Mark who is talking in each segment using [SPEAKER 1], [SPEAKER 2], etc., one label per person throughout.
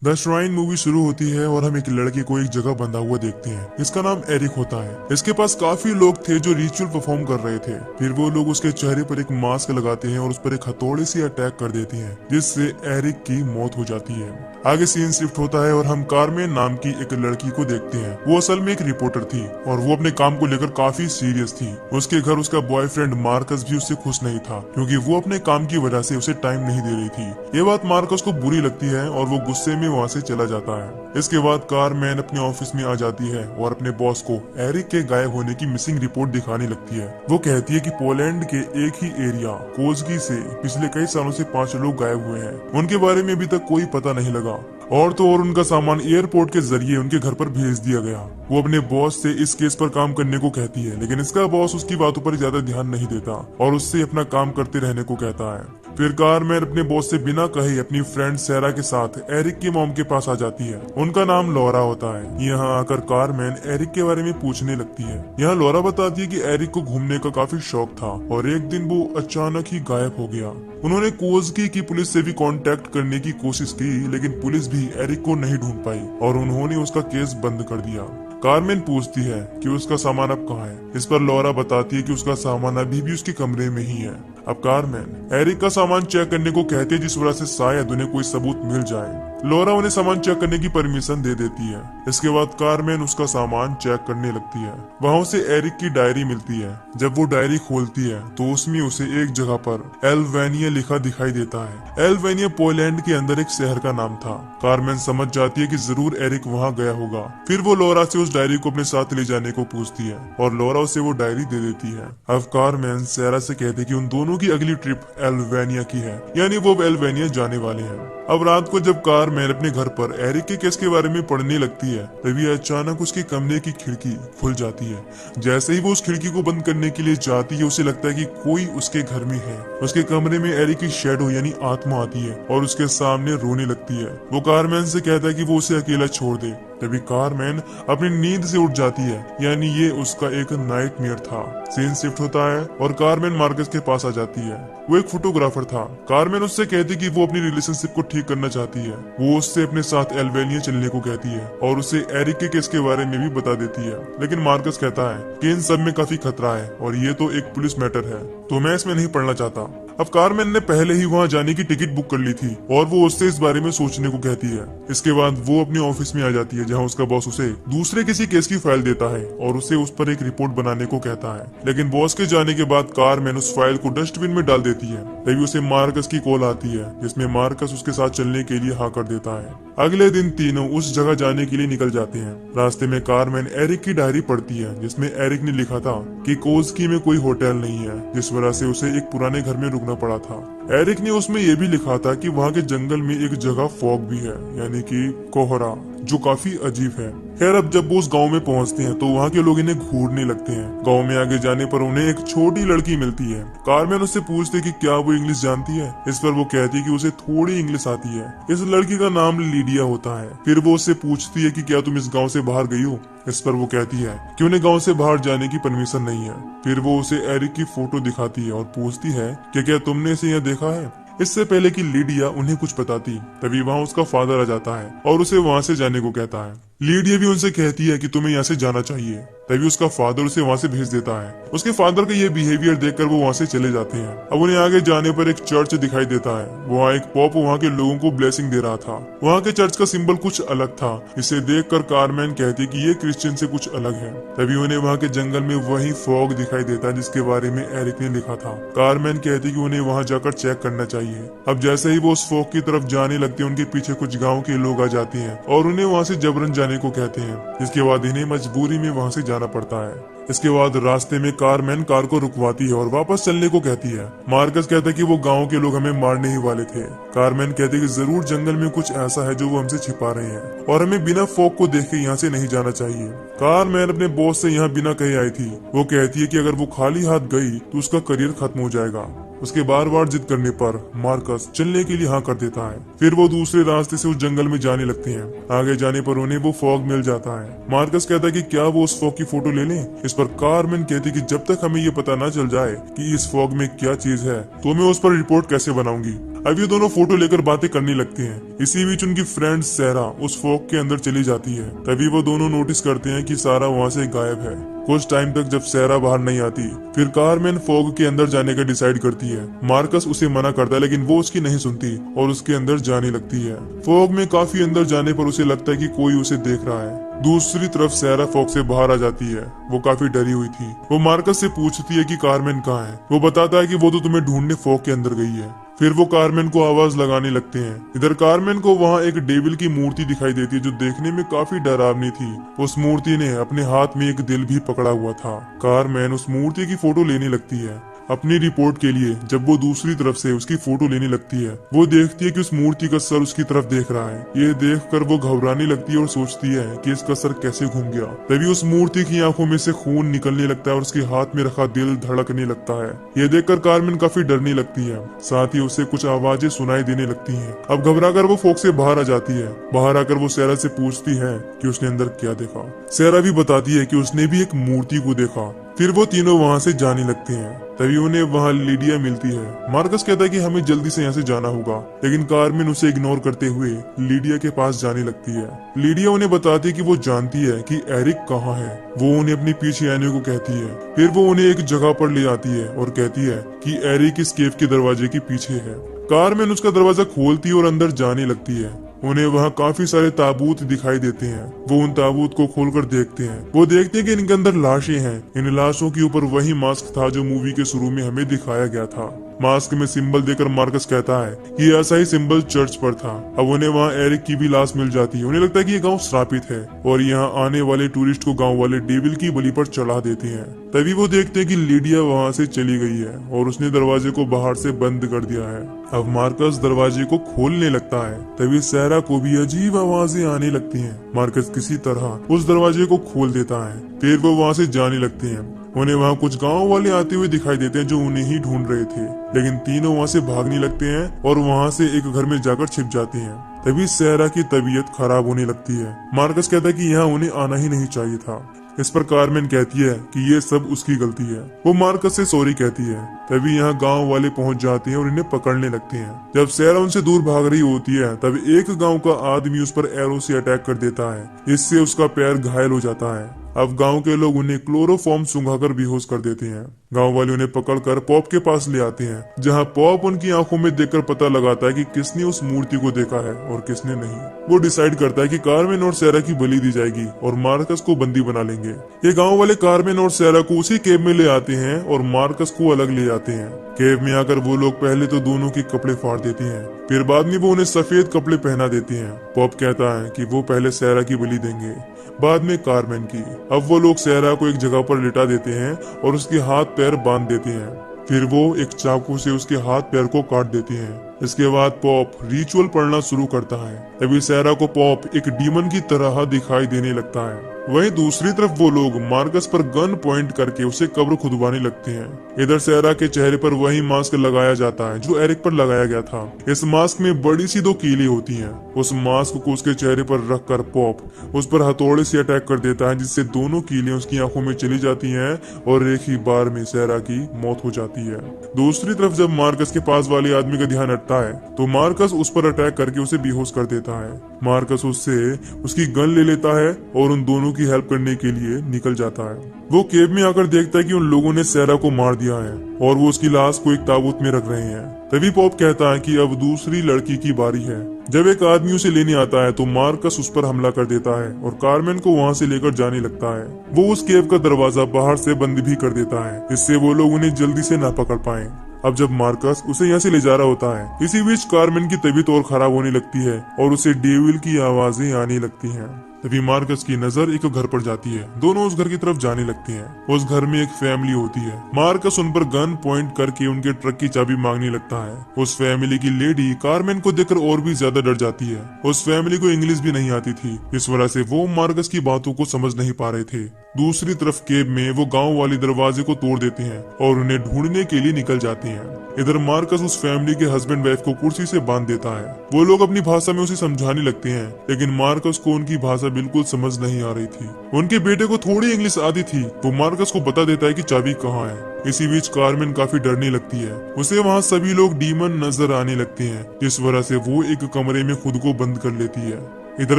[SPEAKER 1] The shrine movie शुरू होती है और हम एक लड़के को एक जगह बंधा हुआ देखते हैं। इसका नाम एरिक होता है। इसके पास काफी लोग थे जो रिचुअल परफॉर्म कर रहे थे। फिर वो लोग उसके चेहरे पर एक मास्क लगाते हैं और उस पर एक हथौड़े से अटैक कर देते हैं, जिससे एरिक की मौत हो जाती है। आगे सीन शिफ्ट होता है और हम कारमेन नाम की एक लड़की को देखते हैं। वो असल में एक रिपोर्टर थी और वो अपने काम को लेकर काफी सीरियस थी। उसके घर उसका बॉयफ्रेंड मार्कस भी उससे खुश नहीं था, क्योंकि वो अपने काम की वजह से उसे टाइम नहीं दे रही थी। ये बात मार्कस को बुरी लगती है और वो गुस्से में वहाँ से चला जाता है। इसके बाद कारमैन अपने ऑफिस में आ जाती है और अपने बॉस को एरिक के गायब होने की मिसिंग रिपोर्ट दिखाने लगती है। वो कहती है कि पोलैंड के एक ही एरिया कोजगी से पिछले कई सालों से 5 लोग गायब हुए हैं। उनके बारे में अभी तक कोई पता नहीं लगा। और तो और उनका सामान एयरपोर्ट के जरिए उनके घर पर भेज दिया गया। वो अपने बॉस से इस केस पर काम करने को कहती है, लेकिन इसका बॉस उसकी बातों पर ज्यादा ध्यान नहीं देता और उससे अपना काम करते रहने को कहता है। फिर कारमैन अपने बॉस से बिना कहे अपनी फ्रेंड सैरा के साथ एरिक की मॉम के पास आ जाती है। उनका नाम लॉरा होता है। यहाँ आकर कारमैन एरिक के बारे में पूछने लगती है। यहाँ लॉरा बताती है कि एरिक को घूमने का काफी शौक था और एक दिन वो अचानक ही गायब हो गया। उन्होंने कोजगी की पुलिस से भी कांटेक्ट करने की कोशिश की, लेकिन पुलिस भी एरिक को नहीं ढूंढ पाई और उन्होंने उसका केस बंद कर दिया। कारमेन पूछती है कि उसका सामान अब कहाँ है। इस पर लॉरा बताती है कि उसका सामान अभी भी उसके कमरे में ही है। अब कारमेन एरिक का सामान चेक करने को कहती है, जिस वजह से शायद उन्हें कोई सबूत मिल जाए। लॉरा उन्हें सामान चेक करने की परमिशन दे देती है। इसके बाद कारमेन उसका सामान चेक करने लगती है। वहाँ उसे एरिक की डायरी मिलती है। जब वो डायरी खोलती है तो उसमें उसे एक जगह पर एल्वेनिया लिखा दिखाई देता है। एल्वेनिया पोलैंड के अंदर एक शहर का नाम था। कारमेन समझ जाती है कि जरूर एरिक वहाँ गया होगा। फिर वो लॉरा से उस डायरी को अपने साथ ले जाने को पूछती है और लॉरा उसे वो डायरी दे देती है। अब कारमेन सैरा से कहते कि उन दोनों की अगली ट्रिप एल्वेनिया की है, यानी वो एल्वेनिया जाने वाले हैं। अब रात को जब कारमेन अपने घर पर एरिक के केस के बारे में पढ़ने लगती है, तभी अचानक उसके कमरे की खिड़की खुल जाती है। जैसे ही वो उस खिड़की को बंद करने के लिए जाती है, उसे लगता है कि कोई उसके घर में है। उसके कमरे में एरिक की शैडो यानी आत्मा आती है और उसके सामने रोने लगती है। वो कारमेन से कहता है कि वो उसे अकेला छोड़ दे। तभी कारमेन अपनी नींद से उठ जाती है, यानी ये उसका एक नाइटमेयर था। सीन शिफ्ट होता है और कारमेन मार्कस के पास आ जाती है। वो एक फोटोग्राफर था। कारमेन उससे कहती कि वो अपनी रिलेशनशिप को ठीक करना चाहती है। वो उससे अपने साथ एल्वेनिया चलने को कहती है और उसे एरिक के केस के बारे में भी बता देती है। लेकिन मार्कस कहता है कि इन सब में काफी खतरा है और ये तो एक पुलिस मैटर है, तो मैं इसमें नहीं पढ़ना चाहता। अब कारमेन ने पहले ही वहाँ जाने की टिकट बुक कर ली थी और वो उससे इस बारे में सोचने को कहती है। इसके बाद वो अपने ऑफिस में आ जाती है, जहाँ उसका बॉस उसे दूसरे किसी केस की फाइल देता है और उसे उस पर एक रिपोर्ट बनाने को कहता है। लेकिन बॉस के जाने के बाद कारमेन उस फाइल को डस्टबिन में डाल देती है। तभी उसे मार्कस की कॉल आती है, जिसमें मार्कस उसके साथ चलने के लिए हाँ कर देता है। अगले दिन तीनों उस जगह जाने के लिए निकल जाते हैं। रास्ते में कारमेन एरिक की डायरी पढ़ती है, जिसमें एरिक ने लिखा था कि कोजगी में कोई होटल नहीं है, जिस वजह से उसे एक पुराने घर में रुकना पड़ा था। एरिक ने उसमें यह भी लिखा था कि वहाँ के जंगल में एक जगह फॉग भी है, यानी कि कोहरा, जो काफी अजीब है। खैर, अब जब वो उस गांव में पहुंचते हैं तो वहाँ के लोग इन्हें घूरने लगते हैं। गांव में आगे जाने पर उन्हें एक छोटी लड़की मिलती है। कारमेन उससे पूछते कि क्या वो इंग्लिश जानती है। इस पर वो कहती है कि उसे थोड़ी इंग्लिश आती है। इस लड़की का नाम लीडिया होता है। फिर वो उससे पूछती है कि क्या तुम इस गाँव से बाहर गई हो। इस पर वो कहती है कि उन्हें गांव से बाहर जाने की परमिशन नहीं है। फिर वो उसे एरिक की फोटो दिखाती है और पूछती है कि क्या तुमने इसे यहाँ देखा है। इससे पहले कि लीडिया उन्हें कुछ बताती, तभी वहाँ उसका फादर आ जाता है और उसे वहाँ से जाने को कहता है। लीडिया भी उनसे कहती है कि तुम्हें यहाँ से जाना चाहिए। तभी उसका फादर उसे वहाँ से भेज देता है। उसके फादर का ये बिहेवियर देखकर वो वहाँ से चले जाते हैं। अब उन्हें आगे जाने पर एक चर्च दिखाई देता है। वहाँ एक पॉप वहाँ के लोगों को ब्लेसिंग दे रहा था। वहाँ के चर्च का सिंबल कुछ अलग था। इसे देखकर कारमेन कहती कि ये क्रिश्चियन से कुछ अलग है। तभी उन्हें वहाँ के जंगल में वही फॉग दिखाई देता है, जिसके बारे में एरिक ने लिखा था। कारमेन कहती कि उन्हें वहाँ जाकर चेक करना चाहिए। अब जैसे ही वो उस फॉग की तरफ जाने लगते हैं, उनके पीछे कुछ गाँव के लोग आ जाते हैं और उन्हें वहाँ से जबरन जाने को कहते हैं, जिसके बाद इन्हें मजबूरी में वहाँ से जाना पड़ता है। इसके बाद रास्ते में कारमेन कार को रुकवाती है और वापस चलने को कहती है। मार्कस कहता है कि वो गांव के लोग हमें मारने ही वाले थे। कारमेन कहती है कि जरूर जंगल में कुछ ऐसा है जो वो हमसे छिपा रहे हैं और हमें बिना फॉग को देख के यहाँ से नहीं जाना चाहिए। कारमेन अपने बॉस से यहाँ बिना कहे आई थी। वो कहती है कि अगर वो खाली हाथ गई तो उसका करियर खत्म हो जाएगा। उसके बार बार जिद करने पर मार्कस चलने के लिए हाँ कर देता है। फिर वो दूसरे रास्ते से उस जंगल में जाने लगते हैं। आगे जाने पर उन्हें वो फॉग मिल जाता है। मार्कस कहता है कि क्या वो उस फॉग की फोटो ले लें। इस पर कारमेन कहती कि जब तक हमें ये पता ना चल जाए कि इस फॉग में क्या चीज है तो मैं उस पर रिपोर्ट कैसे बनाऊंगी। अब ये दोनों फोटो लेकर बातें करने लगते हैं। इसी बीच उनकी फ्रेंड सारा उस फॉग के अंदर चली जाती है। तभी वो दोनों नोटिस करते हैं कि सारा वहाँ से गायब है। कुछ टाइम तक जब सारा बाहर नहीं आती, फिर कारमेन फॉग के अंदर जाने का डिसाइड करती है। मार्कस उसे मना करता है लेकिन वो उसकी नहीं सुनती और उसके अंदर जाने लगती है। फॉग में काफी अंदर जाने पर उसे लगता है कि कोई उसे देख रहा है। दूसरी तरफ सारा फॉग से बाहर आ जाती है। वो काफी डरी हुई थी। वो मार्कस से पूछती है कि कारमेन कहाँ है। वो बताता है कि वो तो तुम्हें ढूंढने फॉग के अंदर गई है। फिर वो कारमेन को आवाज लगाने लगते हैं। इधर कारमेन को वहाँ एक डेविल की मूर्ति दिखाई देती है जो देखने में काफी डरावनी थी। उस मूर्ति ने अपने हाथ में एक दिल भी पकड़ा हुआ था। कारमेन उस मूर्ति की फोटो लेने लगती है अपनी रिपोर्ट के लिए। जब वो दूसरी तरफ से उसकी फोटो लेने लगती है, वो देखती है कि उस मूर्ति का सर उसकी तरफ देख रहा है। ये देखकर वो घबराने लगती है और सोचती है कि इसका सर कैसे घूम गया। तभी उस मूर्ति की आंखों में से खून निकलने लगता है और उसके हाथ में रखा दिल धड़कने लगता है। ये देखकर कारमेन काफी डरने लगती है। साथ ही उसे कुछ आवाजें सुनाई देने लगती हैं। अब घबराकर वो फॉग से बाहर आ जाती है। बाहर आकर वो सारा से पूछती है कि उसने अंदर क्या देखा। सारा भी बताती है कि उसने भी एक मूर्ति को देखा। फिर वो तीनों वहाँ से जाने लगते हैं। तभी उन्हें वहाँ लिडिया मिलती है। मार्कस कहता है कि हमें जल्दी से यहाँ से जाना होगा, लेकिन कारमेन उसे इग्नोर करते हुए लिडिया के पास जाने लगती है। लिडिया उन्हें बताती है कि वो जानती है कि एरिक कहाँ है। वो उन्हें अपने पीछे आने को कहती है। फिर वो उन्हें एक जगह पर ले आती है और कहती है कि एरिक इस केव के दरवाजे के पीछे है। कारमेन उसका दरवाजा खोलती है और अंदर जाने लगती है। उन्हें वहाँ काफी सारे ताबूत दिखाई देते हैं। वो उन ताबूत को खोलकर देखते हैं। वो देखते हैं कि इनके अंदर लाशें हैं। इन लाशों के ऊपर वही मास्क था जो मूवी के शुरू में हमें दिखाया गया था। मास्क में सिंबल देकर मार्कस कहता है कि ऐसा ही सिंबल चर्च पर था। अब उन्हें वहाँ एरिक की भी लाश मिल जाती है। उन्हें लगता है कि ये गांव श्रापित है और यहाँ आने वाले टूरिस्ट को गांव वाले डेविल की बलि पर चढ़ा देते हैं। तभी वो देखते हैं कि लिडिया वहाँ से चली गई है और उसने दरवाजे को बाहर से बंद कर दिया है। अब मार्कस दरवाजे को खोलने लगता है। तभी सारा को भी अजीब आवाजें आने लगती हैं। मार्कस किसी तरह उस दरवाजे को खोल देता है। फिर वो वहाँ से जाने लगते हैं। उन्हें वहाँ कुछ गांव वाले आते हुए दिखाई देते हैं जो उन्हें ही ढूंढ रहे थे, लेकिन तीनों वहाँ से भागने लगते हैं और वहाँ से एक घर में जाकर छिप जाते हैं। तभी सारा की तबीयत खराब होने लगती है। मार्कस कहता है कि यहाँ उन्हें आना ही नहीं चाहिए था। इस पर कारमेन कहती है कि ये सब उसकी गलती है। वो मार्कस से सॉरी कहती है। तभी यहाँ गांव वाले पहुंच जाते हैं और इन्हें पकड़ने लगते हैं। जब सारा उनसे दूर भाग रही होती है तब एक गांव का आदमी उस पर एरो से अटैक कर देता है। इससे उसका पैर घायल हो जाता है। अब गांव के लोग उन्हें क्लोरोफॉर्म सुंघाकर बेहोश कर देते हैं। गांव वाले उन्हें पकड़कर पॉप के पास ले आते हैं, जहां पॉप उनकी आंखों में देखकर पता लगाता है कि किसने उस मूर्ति को देखा है और किसने नहीं। वो डिसाइड करता है कि कारमेन और सारा की बलि दी जाएगी और मार्कस को बंदी बना लेंगे। ये गांव वाले कारमेन और सारा को उसी केव में ले आते हैं और मार्कस को अलग ले जाते हैं। केव में आकर वो लोग पहले तो दोनों के कपड़े फाड़ देते हैं, फिर बाद में वो उन्हें सफेद कपड़े पहना देते हैं। पॉप कहता है कि वो पहले सारा की बलि देंगे, बाद में कारमेन की। अब वो लोग सारा को एक जगह पर लिटा देते हैं और उसके हाथ पैर बांध देते हैं। फिर वो एक चाकू से उसके हाथ पैर को काट देते हैं। इसके बाद पॉप रिचुअल पढ़ना शुरू करता है। तभी सारा को पॉप एक डीमन की तरह दिखाई देने लगता है। वहीं दूसरी तरफ वो लोग मार्कस पर गन पॉइंट करके उसे कब्र खुदवाने लगते हैं। इधर सारा के चेहरे पर वही मास्क लगाया जाता है जो एरिक पर लगाया गया था। इस मास्क में बड़ी सी 2 कीलें होती हैं। उस मास्क को उसके चेहरे पर रखकर पॉप उस पर हथौड़े से अटैक कर देता है, जिससे दोनों कीलें उसकी आंखों में चली जाती हैं और एक ही बार में सारा की मौत हो जाती है। दूसरी तरफ जब मार्कस के पास वाले आदमी का ध्यान हटता है तो मार्कस उस पर अटैक करके उसे बेहोश कर देता है। मार्कस उससे उसकी गन ले लेता है और उन दोनों की हेल्प करने के लिए निकल जाता है। वो केव में आकर देखता है कि उन लोगों ने सारा को मार दिया है और वो उसकी लाश को एक ताबूत में रख रहे हैं। तभी पॉप कहता है कि अब दूसरी लड़की की बारी है। जब एक आदमी उसे लेने आता है तो मार्कस उस पर हमला कर देता है और कारमेन को वहाँ से लेकर जाने लगता है। वो उस केव का दरवाजा बाहर से बंद भी कर देता है, इससे वो लोग उन्हें जल्दी से ना पकड़ पाए। अब जब मार्कस उसे यहाँ से ले जा रहा होता है, इसी बीच कारमेन की तबीयत और खराब होने लगती है और उसे डेविल की आवाजें आने लगती हैं। तभी मार्कस की नजर एक घर पर जाती है। दोनों उस घर की तरफ जाने लगते हैं। उस घर में एक फैमिली होती है। मार्कस उन पर गन पॉइंट करके उनके ट्रक की चाबी मांगने लगता है। उस फैमिली की लेडी कारमेन को देखकर और भी ज्यादा डर जाती है। उस फैमिली को इंग्लिश भी नहीं आती थी, इस वजह से वो मार्कस की बातों को समझ नहीं पा रहे थे। दूसरी तरफ केब में वो गांव वाले दरवाजे को तोड़ देते हैं और उन्हें ढूंढने के लिए निकल जाते हैं। इधर मार्कस उस फैमिली के हस्बैंड वाइफ को कुर्सी से बांध देता है। वो लोग अपनी भाषा में उसे समझाने लगते हैं, लेकिन मार्कस को उनकी भाषा बिल्कुल समझ नहीं आ रही थी। उनके बेटे को थोड़ी इंग्लिश आती थी। वो मार्कस को बता देता है कि चाबी कहाँ है। इसी बीच कार्मेन काफी डरने लगती है। उसे वहाँ सभी लोग डीमन नजर आने लगते हैं, जिस वजह से वो एक कमरे में खुद को बंद कर लेती है। इधर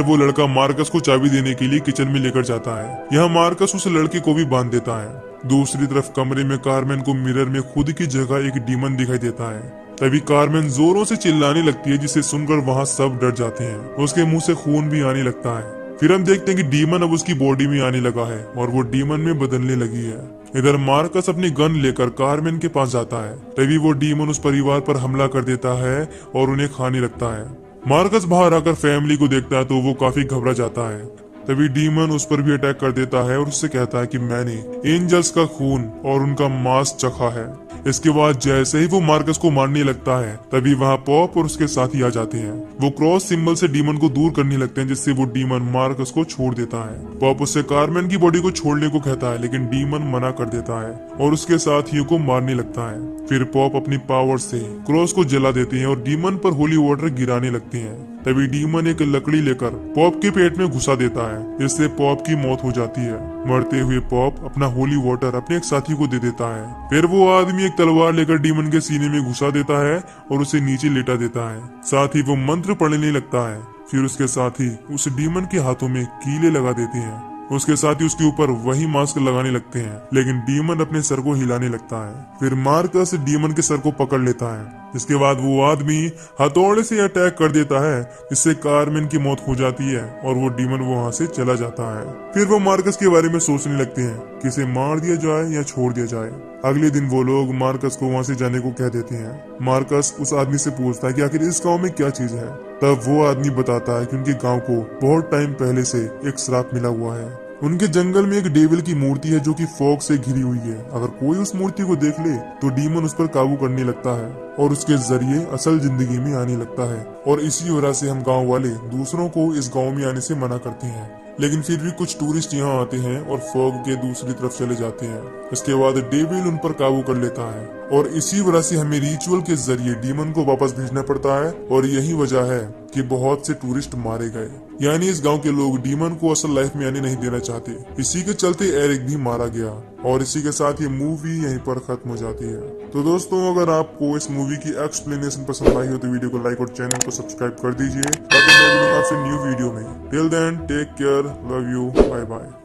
[SPEAKER 1] वो लड़का मार्कस को चाबी देने के लिए किचन में लेकर जाता है। यहाँ मार्कस उस लड़के को भी बांध देता है। दूसरी तरफ कमरे में कार्मेन को मिरर में खुद की जगह एक डीमन दिखाई देता है। तभी कार्मेन जोरों से चिल्लाने लगती है, जिसे सुनकर वहाँ सब डर जाते हैं। उसके मुंह से खून भी आने लगता है। फिर हम देखते हैं कि डीमन अब उसकी बॉडी में आने लगा है और वो डीमन में बदलने लगी है। इधर मार्कस अपनी गन लेकर कार्मेन के पास जाता है। तभी वो डीमन उस परिवार पर हमला कर देता है और उन्हें खाने लगता है। मार्कस बाहर आकर फैमिली को देखता है तो वो काफी घबरा जाता है। तभी डीमन उस पर भी अटैक कर देता है और उससे कहता है कि मैंने एंजल्स का खून और उनका मांस चखा है। इसके बाद जैसे ही वो मार्कस को मारने लगता है, तभी वहाँ पॉप और उसके साथी आ जाते हैं। वो क्रॉस सिंबल से डीमन को दूर करने लगते हैं, जिससे वो डीमन मार्कस को छोड़ देता है। पॉप उससे कार्मेन की बॉडी को छोड़ने को कहता है, लेकिन डीमन मना कर देता है और उसके साथियों को मारने लगता है। फिर पॉप अपनी पावर से क्रॉस को जला देते हैं और डीमन पर होली वाटर गिराने लगते हैं। तभी डीमन एक लकड़ी लेकर पॉप के पेट में घुसा देता है, जिससे पॉप की मौत हो जाती है। मरते हुए पॉप अपना होली वाटर अपने एक साथी को दे देता है। फिर वो आदमी एक तलवार लेकर डीमन के सीने में घुसा देता है और उसे नीचे लेटा देता है। साथ ही वो मंत्र पढ़ने लगता है। फिर उसके साथी उस डीमन के हाथों में कीले लगा देते हैं। उसके साथ ही उसके ऊपर वही मास्क लगाने लगते हैं, लेकिन डीमन अपने सर को हिलाने लगता है। फिर मार्कस डीमन के सर को पकड़ लेता है। इसके बाद वो आदमी हथौड़े से अटैक कर देता है, जिससे कार्मेन की मौत हो जाती है और वो डीमन वहाँ से चला जाता है। फिर वो मार्कस के बारे में सोचने लगते हैं कि इसे मार दिया जाए या छोड़ दिया जाए। अगले दिन वो लोग मार्कस को वहाँ से जाने को कह देते हैं। मार्कस उस आदमी से पूछता है कि आखिर इस गाँव में क्या चीज है। तब वो आदमी बताता है कि उनके गाँव को बहुत टाइम पहले से एक श्राप मिला हुआ है। उनके जंगल में एक डेविल की मूर्ति है जो कि फॉग से घिरी हुई है। अगर कोई उस मूर्ति को देख ले तो डीमन उस पर काबू करने लगता है और उसके जरिए असल जिंदगी में आने लगता है। और इसी वजह से हम गांव वाले दूसरों को इस गांव में आने से मना करते हैं। लेकिन फिर भी कुछ टूरिस्ट यहाँ आते हैं और फॉग के दूसरी तरफ चले जाते हैं। इसके बाद डेविल उन पर काबू कर लेता है और इसी वजह से हमें रिचुअल के जरिए डीमन को वापस भेजना पड़ता है। और यही वजह है कि बहुत से टूरिस्ट मारे गए। यानी इस गांव के लोग डीमन को असल लाइफ में आने नहीं देना चाहते। इसी के चलते एरिक भी मारा गया और इसी के साथ ये मूवी यहीं पर खत्म हो जाती है। तो दोस्तों, अगर आपको इस मूवी की एक्सप्लेनेशन पसंद आई हो तो वीडियो को लाइक और चैनल को सब्सक्राइब कर दीजिए। ताकि मैं मिलूंगा आपसे न्यू वीडियो में। Till then take care, love you, bye bye.